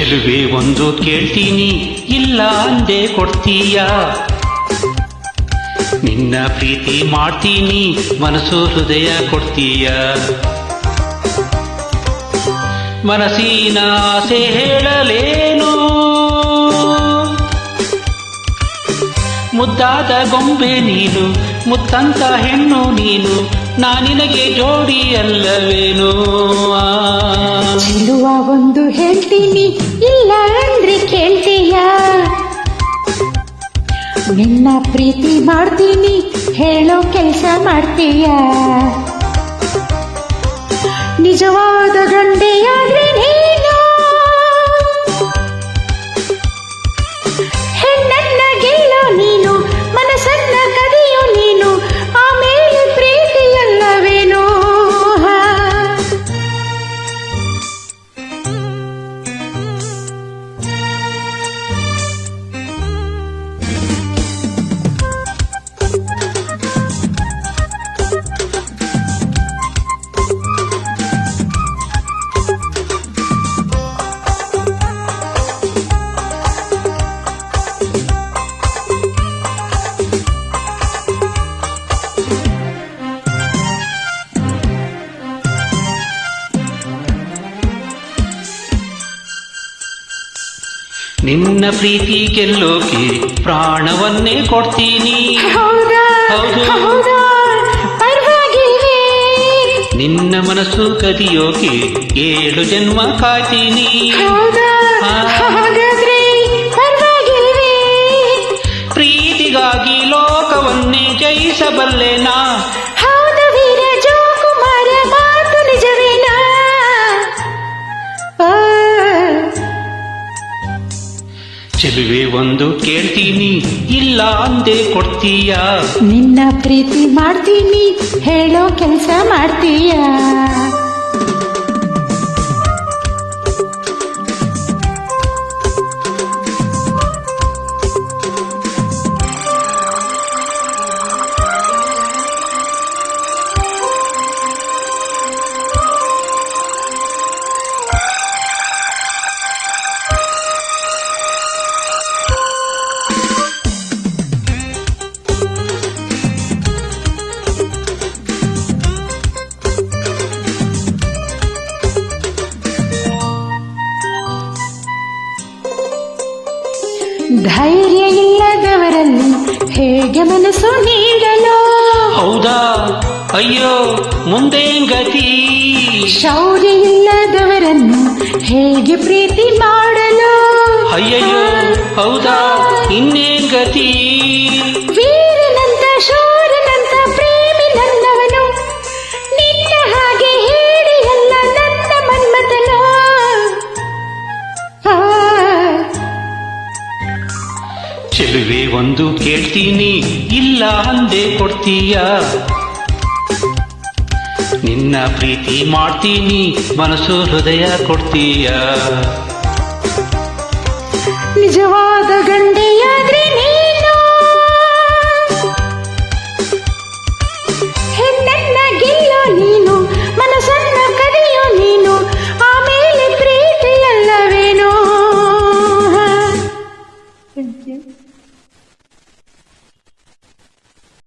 ಚೆಲುವೆ ಒಂದು ಕೇಳ್ತೀನಿ ಇಲ್ಲ ಅಂದೆ ಕೊಡ್ತೀಯ, ನಿನ್ನ ಪ್ರೀತಿ ಮಾಡ್ತೀನಿ ಮನಸ್ಸು ಹೃದಯ ಕೊಡ್ತೀಯ. ಮನಸ್ಸಿನ ಆಸೆ ಹೇಳಲೇನು, ಮುದ್ದಾದ ಗೊಂಬೆ ನೀನು, ಮುತ್ತಂತ ಹೆಣ್ಣು ನೀನು, ನಾನಿನಗೆ ಜೋಡಿ ಅಲ್ಲವೇನು. ಚೆಲುವ ಒಂದು ಹೇಳ್ತೀನಿ ಇಲ್ಲ ಅಂದ್ರೆ ಕೇಳ್ತೀಯ, ನಿನ್ನ ಪ್ರೀತಿ ಮಾಡ್ತೀನಿ ಹೇಳೋ ಕೆಲಸ ಮಾಡ್ತೀಯ. ನಿಜವಾದ ಗಂಡೆಯಾದ್ರೆ ನೀನು, ಹೆಣ್ಣನ್ನ ಗೆಲ್ಲೋ ನೀನು, ಮನಸ್ಸನ್ನ ಕದಿಯೋ ನೀನು, ಆಮೇಲೆ ಪ್ರೀತಿ ಅಲ್ಲವೇನೋ. ನಿನ್ನ ಪ್ರೀತಿ ಗೆಲ್ಲೋಕೆ ಪ್ರಾಣವನ್ನೇ ಕೊಡ್ತೀನಿ. ಹೌದಾ ಹೌದು. ಹೌದಾ ಪರವಾಗಿಲ್ವೇ, ನಿನ್ನ ಮನಸ್ಸು ಕದಿಯೋಕೆ 7 ಜನ್ಮ ಕಾಯ್ತೀನಿ. ಹೌದಾ ಹಾಗಾದ್ರೆ ಪರವಾಗಿಲ್ವೇ, ಪ್ರೀತಿಗಾಗಿ ಲೋಕವನ್ನೇ ಜಯಿಸಬಲ್ಲೆನಾ. ಹೌದು ವೀರ ಜೋಕುಮಾರ ಮಾತು ನಿಜವೇನಾ. ಚೆಲುವೆ ಒಂದು ಕೇಳ್ತೀನಿ ಇಲ್ಲ ಅಂದೆ ಕೊಡ್ತೀಯ, ನಿನ್ನ ಪ್ರೀತಿ ಮಾಡ್ತೀನಿ ಹೇಳೋ ಕೆಲಸ ಮಾಡ್ತೀಯ. ಧೈರ್ಯ ಇಲ್ಲದವರಲ್ಲಿ ಹೇಗೆ ಮನಸ್ಸು ನೀಡಲು, ಹೌದಾ ಅಯ್ಯೋ ಮುಂದೆ ಗತಿ. ಶೌರ್ಯ ಇಲ್ಲದವರನ್ನು ಹೇಗೆ ಪ್ರೀತಿ ಮಾಡಲು, ಅಯ್ಯಯ್ಯೋ ಹೌದಾ ಇನ್ನೇನ್ ಗತಿ. ವೀರನಂತ ಶೂರನಂತ ಪ್ರೇಮಿ ನನ್ನವನು, ನಿನ್ನ ಹಾಗೆ ಹೇಳಿ ಎಲ್ಲ ನನ್ನ ಮನ್ಮಥನು. ಚೆಲುವೆ ಒಂದು ಕೇಳ್ತೀನಿ ಇಲ್ಲ ಅಂದೆ ಕೊಡ್ತೀಯ, ನಿನ್ನ ಪ್ರೀತಿ ಮಾಡ್ತೀನಿ ಮನಸ್ಸು ಹೃದಯ ಕೊಡ್ತೀಯ. ನಿಜವಾದ ಗಂಡೆಯ